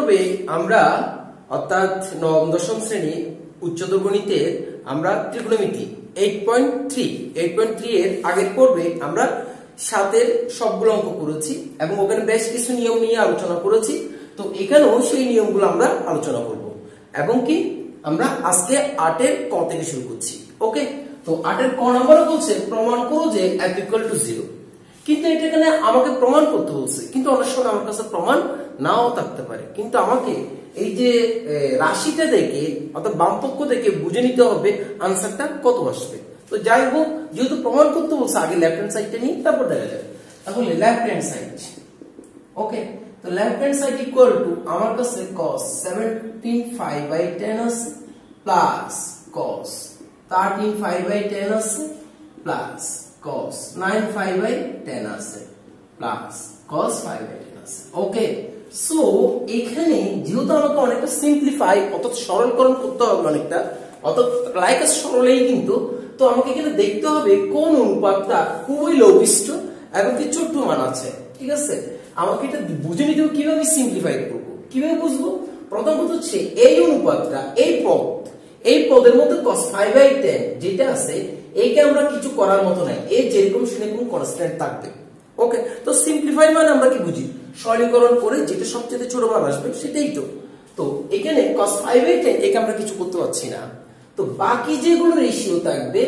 পর্বে আমরা অর্থাৎ নবম দশম শ্রেণী উচ্চতর গণিতের আমরা ত্রিকোণমিতি 8.3 এর আগের পর্বে আমরা 7 এর সবগুলো অঙ্ক করেছি এবং ওখানে বেশ কিছু নিয়ম নিয়ে আলোচনা করেছি। তো এখানেও সেই নিয়মগুলো আমরা আলোচনা করব এবং কি আমরা আজকে 8 এর ক থেকে শুরু করছি। ওকে, তো 8 এর ক নাম্বারও বলছে প্রমাণ করো যে f = 0। কিন্তু এটা এখানে আমাকে প্রমাণ করতে বলছে, কিন্তু অনেক সময় আমার কাছে প্রমাণ নাও থাকতে পারে, কিন্তু আমাকে এই যে রাশিটা দেখে অর্থাৎ বামপক্ষ দেখে বুঝে নিতে হবে আনসারটা কত আসবে। তো যাই হোক, যেহেতু প্রমাণ করতে বলছে আগে লেফট হ্যান্ড সাইডটা নিই, তারপর দেখা যাবে। তাহলে লেফট হ্যান্ড সাইড, ওকে, তো left hand side equal to আমার কাছে cos 17/5/10 আছে প্লাস cos 13/5/10 আছে প্লাস cos 9/5/10 আছে প্লাস cos 5/10 আছে। ওকে, সো এখানে যেহেতু আমাকে অনেকটা সিম্পলিফাই অর্থাৎ সরলকরণ করতে হবে অনেকটা, অর্থাৎ লাইক সরলেই কিন্তু, তো আমাকে এখানে দেখতে হবে কোন অনুপাতটা খুবই লঘিষ্ঠ এবং কি ছোট মান আছে। ঠিক আছে, আমাকে এটা বুঝে নিতে হবে কিভাবে সিম্পলিফাই করব। কিভাবে বুঝবো? প্রথমত হচ্ছে এই অনুপাতটা, এই পদের মধ্যে cos 5/10 যেটা আছে এইকে আমরা কিছু করার মতো নাই, এই যেরকম সেরকম কনস্ট্যান্ট থাকবে। ওকে, তো সিম্পলিফাই মানে আমরা কি বুঝি? সরলীকরণ করে যেটা সবচেয়ে ছোট মান আসবে সেটাই তো। তো এখানে cos 5/10 একে আমরা কিছু করতে পারছি না, তো বাকি যেগুলো রেশিও থাকবে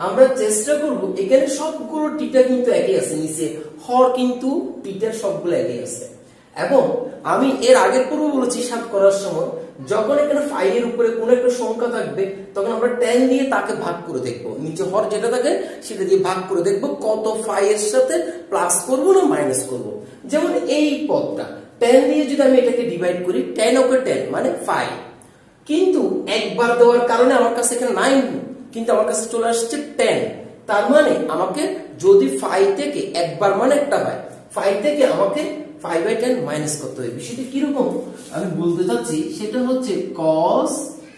আমরা চেষ্টা করব এখানে সবগুলো টিটা কিন্তু একই আছে, নিচে হর কিন্তু টিটার সবগুলো একই আছে। এবং আমি এর আগের পূর্ব বলেছি হিসাব করার সময় যখন এখানে 5 এর উপরে কোন একটা সংখ্যা থাকবে তখন আমরা 10 দিয়ে তাকে ভাগ করে দেখব, নিচে হর যেটা থাকে সেটা দিয়ে ভাগ করে দেখব কত 5 এর সাথে প্লাস করব না মাইনাস করব। যেমন এই পদটা 10 দিয়ে যদি আমি এটাকে ডিভাইড করি 10 ওকে 10 মানে 5, কিন্তু একবার দেওয়ার কারণে আমার কাছে এখানে 9 কিন্তু আমার কাছে চলে আসছে 10। তার মানে আমাকে যদি 5 থেকে একবার মানে একটা হয়, 5 থেকে আমাকে 5/10 মাইনাস করতে হবে। বিষয়টা কিরকম আমি বলতে চাচ্ছি সেটা হচ্ছে cos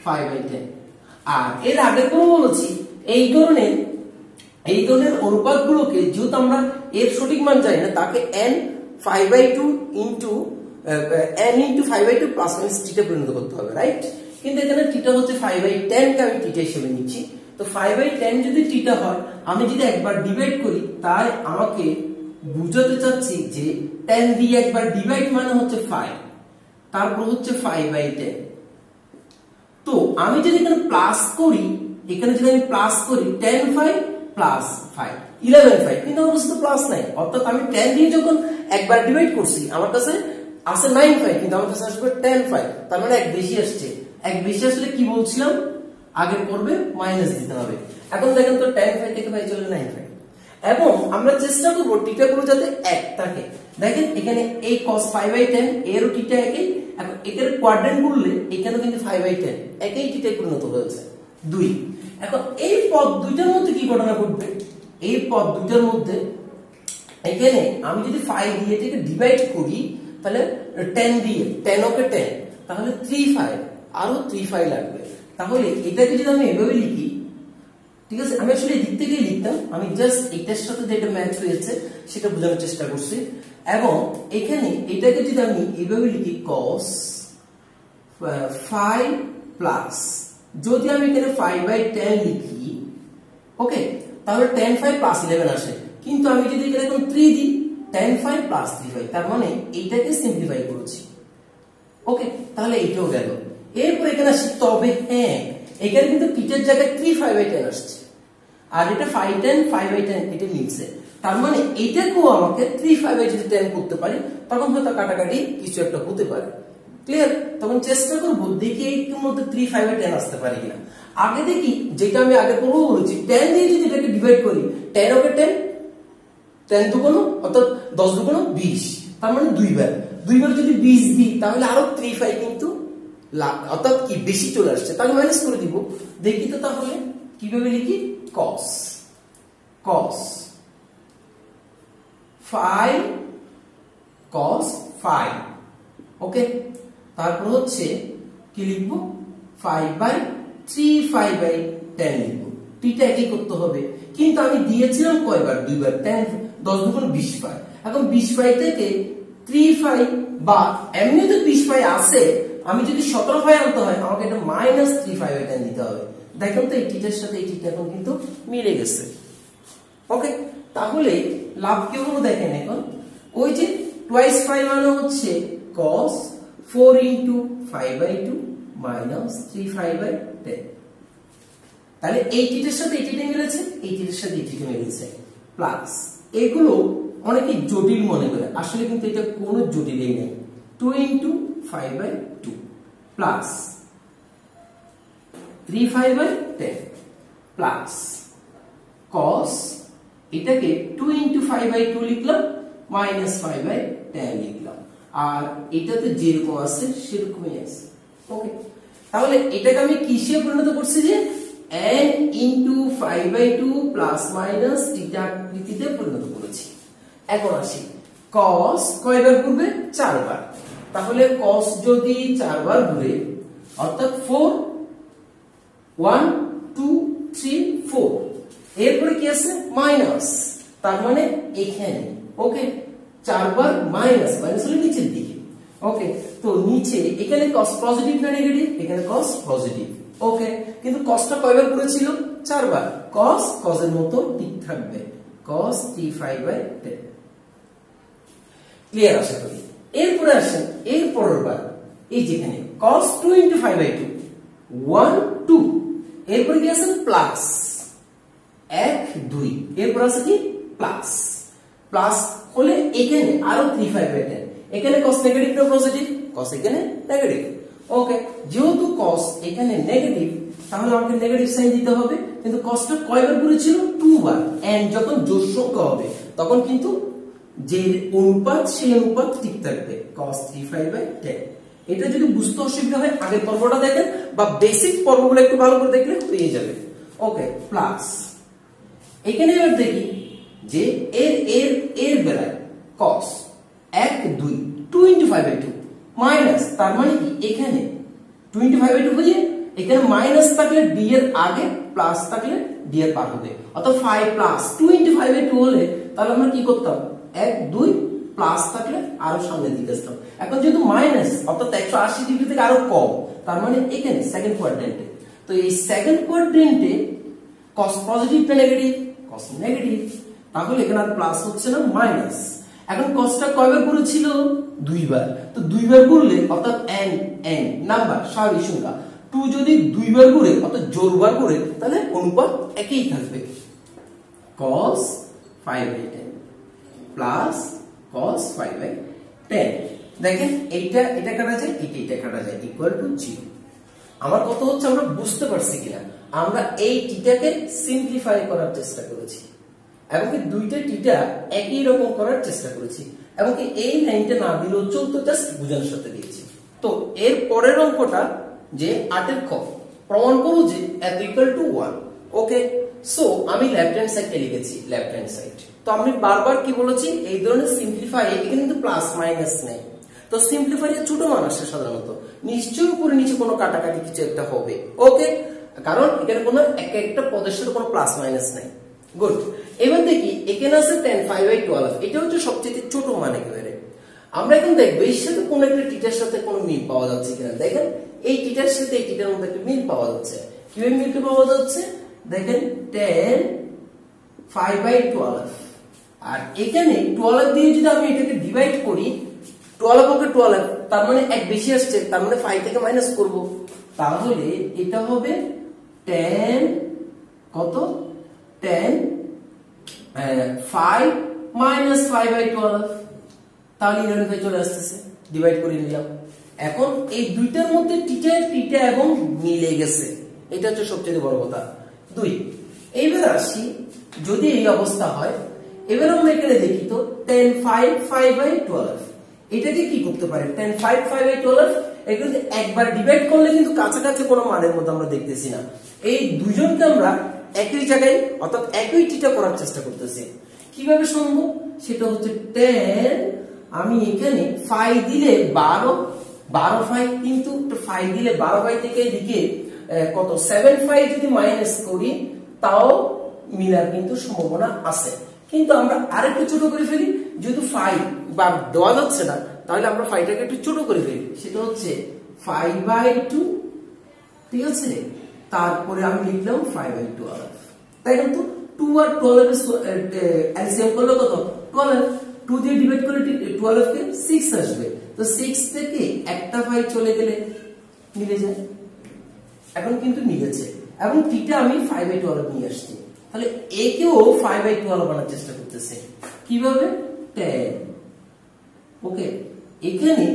5/10। আর এর আগে তো বলেছি এই ধরনের অনুপাতগুলোকে যেহেতু আমরা এর সঠিক মান জানি না তাকে n 5/2 into n into 5/2 plus minus theta পরিণত করতে হবে, রাইট? কিন্তু এখানে থিটা হচ্ছে 5/10 কে আমি থিটা হিসেবে নিচ্ছি। তো 5/10 যদি থিটা হয়, আমি যদি একবার ডিভাইড করি তাই আমাকে বুঝাতে চাচ্ছি যে 10 দিয়ে একবার ডিভাইড মানে হচ্ছে 5, তারপর হচ্ছে 5/10। তো আমি যদি এখানে প্লাস করি, এখানে যদি আমি প্লাস করি 10/5 প্লাস 5 11/5, কিন্তু আমার কাছে তো প্লাস নাই, অর্থাৎ আমি 10 দিয়ে যখন একবার ডিভাইড করছি আমার কাছে আসে 9/5 কিন্তু আমার কাছে আসবে 10/5, তার মানে এক বেশি আসছে। এক বেশি আসলে কি বলছিলাম আগের পর্বে মাইনাস দিতে হবে। এখন দেখেন তো 10/5 থেকে 5 চলে 9/5 এবং আমরা চেষ্টা করব টিটা গুলো যাতে এক থাকে। দেখেন এখানে এই cos 5/10 এরও টিটা একই, এখন এটার কোয়াড্রেন্ট করলে এখানেও কিন্তু 5/10 একই টিটায় পরিণত হয়েছে 2। এখন এই পদ দুইটার মধ্যে কি ঘটনা ঘটবে? এই পদ দুইটার মধ্যে এখানে আমি যদি 5 দিয়ে এটাকে ডিভাইড করি তাহলে 10 দিয়ে 10 ওকে 10 তাহলে 3/5 আরো 3/5 লাগবে। তাহলে এটাকে যদি আমি এভাবে লিখি, ঠিক আছে, আমি আসলে এদিক থেকেই লিখতাম, আমি জাস্ট এটার সাথে যেটা ম্যাচ হয়েছে সেটা বোঝানোর চেষ্টা করছি। এবং এখানে এটাকে যদি আমি এইভাবে লিখি cos 5 প্লাস, যদি আমি এখানে 5/10 লিখি, ওকে, তাহলে 10/5 প্লাস 11 আসে। কিন্তু আমি যদি এখানে এখন 3 দিই 10/5 প্লাস 3/5, তার মানে এইটাকে সিম্পলিফাই করেছি। ওকে, তাহলে এইটাও গেল। এরপর এখানে আসি, তবে হ্যাঁ এখানে কিন্তু টিটার জায়গায় 3/5/10 আসছে আর এটা 5/10 এটা মিলছে, তার মানে এইটাকেও আমাকে 3/5/10 করতে পারি, তখন হয়তো কাটাকাটি কিছু একটা হতে পারে। ক্লিয়ার? তখন চেষ্টা করবো দেখি এর মধ্যে 3/5/10 আসতে পারে কিনা। আগে দেখি যেটা আমি আগে পড়বো বলেছি 10 দিয়ে যদি এটাকে ডিভাইড করি 10 ওকে 10 10 দুগুণ অর্থাৎ 10 দুগুণ 20, তার মানে দুইবার যদি 20 দিই তাহলে আরো 3/5 কিন্তু অর্থাৎ কি বেশি চলে আসছে, তাহলে মাইনাস করে দিব। দেখি তো তাহলে কিভাবে লিখি, cos 5 ওকে, তারপর হচ্ছে কি লিখবো 5/3/5/10 লিখবো। টিটা একই করতে হবে, কিন্তু আমি দিয়েছিলাম কয়বার? দুইবার। 10 10 দুগুণ 20/5। এখন 20/5 থেকে 3 বা এমনি তো 20 আছে, আমি যদি 17 আনতে হয় আমাকে এটা -3 এটা দিতে হবে। দেখুন তো এই টিটার সাথে এই টিটা এখন কিন্তু মিলে গেছে। ওকে, তাহলে লাভ কি হলো দেখেন, এখন ওই যে টুয়াইস 5 মানে হচ্ছে cos 4 * 5/2 -3/10। তাহলে এই টিটার সাথে এই টিটা মিলেছে, এই টিটার সাথে এই টিটা মিলেছে, প্লাস এগুলো অনেকে জটিল মনে করে, আসলে কিন্তু এটা কোনো জটিলই নেই। 2 * 5/2 প্লাস 3/10 প্লাস cos, এটাকে 2 * 5/2 লিখলাম -5/10 লিখলাম, আর এটাতে যেরকম আছে সেরকমই আছে। ওকে, তাহলে এটাকে আমি কিসে পরিণত করছি, যে n * 5/2 প্লাস মাইনাস থিটা আকৃতিতে পরিণত করেছি। এখন আসি cos কয়বার ঘুরবে, 4 বার। তাহলে cos যদি 4 বার ঘুরে অর্থাৎ 4 1 2 3 4, এরপরে কি আছে মাইনাস, তার মানে এখানে ওকে 4 বার মাইনাস, মাইনাস হলো নিচের দিকে। ওকে, তো নিচে এখানে cos পজিটিভ না নেগেটিভ, এখানে cos পজিটিভ। ওকে, কিন্তু cosটা কয়বার করেছিল, 4 বার। cos cos এর মতো ঠিক থাকবে, cos 3/10। ক্লিয়ার আশা করি। এরপরে আসেন এর পরের বার, এই যেখানে cos 2 * 5/2 1 2, এরপরে কি আছে প্লাস 1 2, এরপর আছে কি প্লাস, প্লাস হলে এখানে আরো 3/10। এখানে cos নেগেটিভ না পজিটিভ, cos এখানে নেগেটিভ। ওকে, যেহেতু cos এখানে নেগেটিভ তাহলে আমাকে নেগেটিভ সাইন দিতে হবে, কিন্তু cosটা কয়বার ঘুরেছিল, 2 বার। এন্ড যখন জোড় সংখ্যা হবে তখন কিন্তু যে অনুপাত সেই অনুপাত ঠিক থাকবে, cos 3/10। এটা যদি বুঝতে অসুবিধা হয় আগের পর্বটা দেখেন বা বেসিক পর্বগুলো একটু ভালো করে দেখলে হয়ে যাবে। ওকে, প্লাস এখানে এবার দেখি যে এর বেলায় cos 1 2 2 * 5/2 মাইনাস, তার মানে কি এখানে 2 * 5/2 হয়ে এখানে মাইনাস থাকলে d এর আগে প্লাস থাকলে d এর পার হবে, অর্থাৎ 5 প্লাস 2 * 5/2 হলে তাহলে আমরা কি করতাম, 1 2 প্লাস থাকলে আরো সামনে দিকে আসতাম। এখন যেহেতু মাইনাস অর্থাৎ 180 ডিগ্রি থেকে আরো কম, তার মানে এখানে সেকেন্ড কোয়াড্রেন্টে, তো এই সেকেন্ড কোয়াড্রেন্টে cos পজিটিভ না নেগেটিভ, cos নেগেটিভ, তাহলে এখানে আর প্লাস হচ্ছে না মাইনাস। এখন cosটা কয়বার করেছিল, 2 বার। তো 2 বার করলে অর্থাৎ n নাম্বার স্বাভাবিক সংখ্যা, 2 যদি 2 বার করে অর্থাৎ জোড়বার করে তাহলে অনুপাত একই থাকবে, cos 5/10 প্লাস cos 5/10। দেখেন এইটা এটা কাটা যায়, এটা কাটা যায়, ইকুয়াল টু 0। আমার কথা হচ্ছে আমরা বুঝতে পারছি কিনা, আমরা এই টিটাকে সিম্পলিফাই করার চেষ্টা করেছি এবং কি দুইটা টিটা একই রকম করার চেষ্টা করেছি এবং কি এই লাইনটা না দিলেও চলতো, জাস্ট বোঝানোর সাথে দিয়েছি। তো এর পরের অঙ্কটা যে 8 এর খ, প্রমাণ করো যে এত ইকুয়াল টু 1। ওকে, সো আমি লেফট হ্যান্ড সাইডে লিখেছি, লেফট হ্যান্ড সাইড। তো আমি বারবার কি বলেছি, এই ধরনের সিম্পলিফাই এখানে কিন্তু প্লাস মাইনাস নেই, তো সিম্পলিফাই এর ছোট মান আসে সাধারণত, নিশ্চয়ই উপরে নিচে কোনো কাটাকাটি কিছু একটা হবে। ওকে, কারণ এখানে কোনো একটা পদের সাথে কোনো প্লাস মাইনাস নাই। গুড, এবার দেখি এখানে আছে 10 5/12, এটা হচ্ছে সবচেয়ে ছোট মান একেবারে। আমরা এখন দেখবো এর সাথে কোন একটা টিটার সাথে কোনো মিল পাওয়া যাচ্ছে কিনা। দেখেন এই টিটার সাথে এই টিটার মধ্যে একটা মিল পাওয়া যাচ্ছে, কিভাবে মিলটা পাওয়া যাচ্ছে দেখেন, 10 5/12, আর এখানে 12 দিয়ে যদি আমি এটাকে ডিভাইড করি, 12 ওকে 12, তার মানে এক বেশি আসছে, তার মানে 5 থেকে মাইনাস করব, তাহলে এটা হবে 10 কত 10 5 মাইনাস 5/12, তাহলে 11 চলে আসতেছে, ডিভাইড করে নিলাম। এখন এই দুইটার মধ্যে টিটা এবং মিলে গেছে, এটা হচ্ছে সবচেয়ে বড় কথা। 2 এইবার আসি, যদি এই অবস্থা হয় এবার আমরা এখানে দেখি তো 10 5 5/12, এটাকে কি করতে পারি, 10 5 5/12 এগুলো একবার ডিভাইড করলে কিন্তু কাছাকাছি কোনো মানের মধ্যে আমরা দেখতেছি না, এই দুজনকে আমরা একই জায়গায় অর্থাৎ একই টিটা করার চেষ্টা করতেছি। কিভাবে সম্ভব, সেটা হচ্ছে 10, আমি এখানে 5 দিলে 12 5, কিন্তু 5 দিলে 12 5 থেকে এদিকে কত 7 5 যদি মাইনাস করি তাও মিলার কিন্তু সম্ভাবনা আছে, কিন্তু আমরা আরেকটু ছোট করে ফেলি, যেহেতু 5 বার দেওয়া যাচ্ছে না, তাহলে আমরা 5টাকে একটু ছোট করে ফেলি, সেটা হচ্ছে 5/2, ঠিক আছে। তারপরে আমি লিখলাম 5/12, তাই না? তো 2 আর 12 এলসিএম করলে কত? 12। 2 দিয়ে ডিভাইড করলে 12 কে 6 আসবে, তো 6 থেকে একটা 5 চলে গেলে মিলে যায়। এখন কিন্তু মিলেছে, এবং টিটা আমি 5/12 নিয়ে আসছি, তাহলে একেও 5/12 বানানোর চেষ্টা করতেছে। কিভাবে? 10। ওকে, এখানে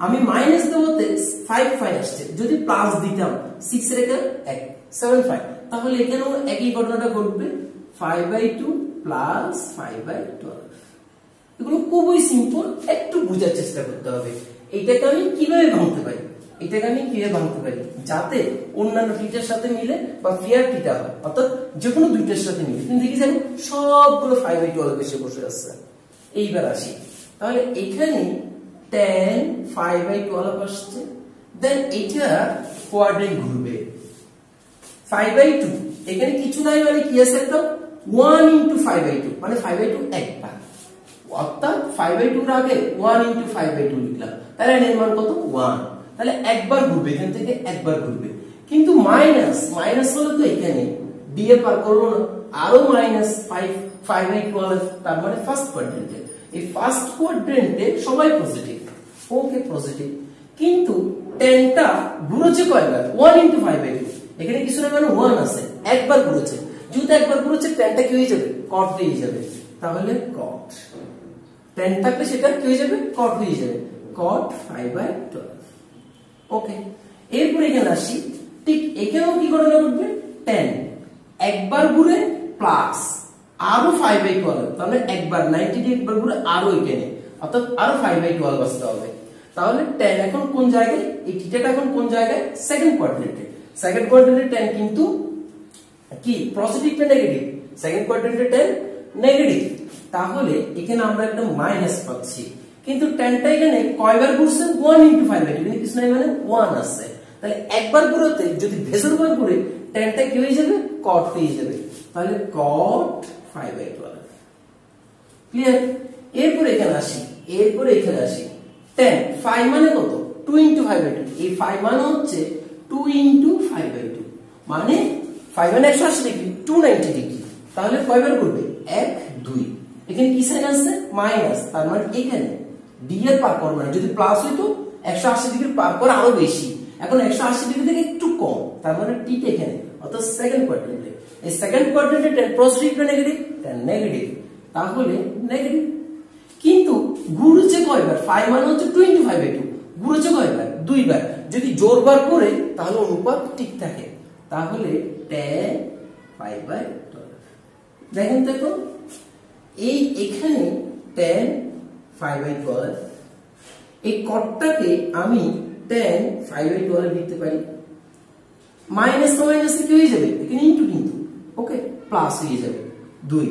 আমি মাইনাস দেবতে 5 আসছে, যদি প্লাস দিতাম 6 রেখে 1 7/5, তাহলে এখানেও একই ঘটনাটা ঘটবে, 5/2 প্লাস 5/12। এগুলো খুবই সিম্পল, একটু বোঝার চেষ্টা করতে হবে। এইটাকে আমি কিভাবে ভাঙতে পারি, যাতে অন্যান্য টিটার সাথে মিলে বা ফেয়ার টিটা হয়, অর্থাৎ যে কোনো দুইটার সাথে মিলে। কিন্তু দেখি যাবো সবগুলো 5/12 এসে বসে আসছে। এইবার আসি, তাহলে এখানে 10 5/12 আসছে, দেন এটা কোয়াড্রেন্ট ঘুরবে 5/2, এখানে কিছু নাই মানে কি আছে? একটা 1 × 5/2, মানে 5/2 একবার, অর্থাৎ 5/2 এর আগে 1 × 5/2 লিখলাম, তাহলে এর মান কত? 1। তাহলে একবার ঘুরবে, এখান থেকে একবার ঘুরবে। কিন্তু মাইনাস হলো তো এখানে দিয়ে পার করলো না, আরো মাইনাস 5/12, তার মানে ফার্স্ট কোয়াড্রেন্টে। এই ফার্স্ট কোয়াড্রেন্টে সবাই পজিটিভ, ওকে পজিটিভ। কিন্তু 10টা ঘুরেছে কয়বার? 1 × 5/2, এখানে কিছু না মানে 1 আছে, একবার ঘুরেছে। যেহেতু একবার ঘুরেছে, 10টা কি হয়ে যাবে? কট হয়ে যাবে। তাহলে কট 10 থাকলে সেটা কি হয়ে যাবে? কট হয়ে যাবে, কট 5/12। ওকে, এরপর এখানে আসি, ঠিক এখানেও কি ঘটনা ঘটবে? 10 একবার ঘুরে প্লাস আরো 5/12, তাহলে একবার 90 দিয়ে একবার ঘুরে আরো এখানে, অর্থাৎ আরো 5/12 আসতে হবে। তাহলে 10 এখন কোন জায়গায়? এই থিটাটা এখন কোন জায়গায়? সেকেন্ড কোয়াড্রেন্টে। সেকেন্ড কোয়াড্রেন্টে 10 কিন্তু কি পজিটিভ না নেগেটিভ? সেকেন্ড কোয়াড্রেন্টে 10 নেগেটিভ, তাহলে এখানে আমরা একটা মাইনাস পাচ্ছি। কিন্তু 10টা এখানে কয়বার ঘুরছে? 1 × 5/2, এখানে কিছু নাই মানে 1 আছে। তাহলে একবার ঘুরতে যদি ভেতর বার ঘুরে 10টা কি হয়ে যাবে? কট হয়ে যাবে, তাহলে কট 5/12। ক্লিয়ার? এরপর এখানে আসি, 10 5 মানে কত? 2 × 5/2, এই 5 মানে হচ্ছে 2 × 5/2, মানে 5 মানে 180 ডিগ্রি, 290 ডিগ্রি। তাহলে কয়বার ঘুরবে? 1 2। এখানে কি সাইন আছে? মাইনাস, তার মানে এখানে ডি এর পার করব না, যদি প্লাস হইতো 180 ডিগ্রি পার করে আরো বেশি, এখন 180 ডিগ্রি থেকে একটু কম, তার মানে টি টা এখানে, অর্থাৎ সেকেন্ড কোয়াড্রেন্টে। এই সেকেন্ড কোয়াড্রেন্টে 10 পজিটিভ না নেগেটিভ? 10 নেগেটিভ, তাহলে নেগেটিভ। কিন্তু ঘুরেছে কয়বার? 5 মানে হচ্ছে 2 × 5/2, ঘুরেছে কয়বার? 2 বার। যদি জোরবার করে তাহলে অনুপাত ঠিক থাকে, তাহলে 10 5/12। দেখেন তো এখন এই এখানে 10 5/12, এই কটটাকে আমি 10 5/12 লিখতে পারি। মাইনাস মাইনাসে কি হয়ে যাবে? এখানে ইনটু, কিন্তু ওকে প্লাস হয়ে যাবে 2।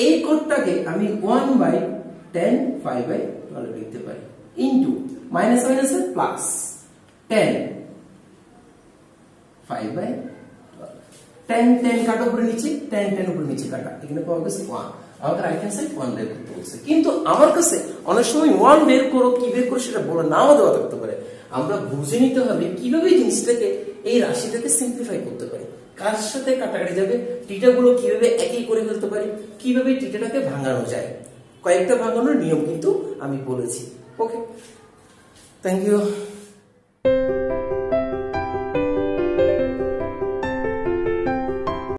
এই কটটাকে আমি 1/10 5/12 লিখতে পারি, ইনটু মাইনাস মাইনাসে প্লাস 10 5/12। 10 10 কাটা উপরে নিচে, 10 10 উপরে নিচে কাটা, এখানে পাওয়া গেছে 1। আমাকে রাইট হ্যান্ড সাইড 1 বের করতে বলছে, কিন্তু আমার কাছে অনেক সময় 1 বের করো, কি বের করো সেটা বলে নাও দেওয়া থাকতে পারে। আমরা বুঝে নিতে হবে কিভাবে জিনিসটাকে, এই রাশিটাকে সিম্পলিফাই করতে পারি, কার সাথে কাটাকাটি যাবে, টিটা গুলো কিভাবে একই করে ফেলতে পারি, কিভাবে টিটাটাকে ভাঙানো যায়। কয়েকটা ভাঙানোর নিয়ম কিন্তু আমি বলেছি। ওকে, থ্যাংক ইউ।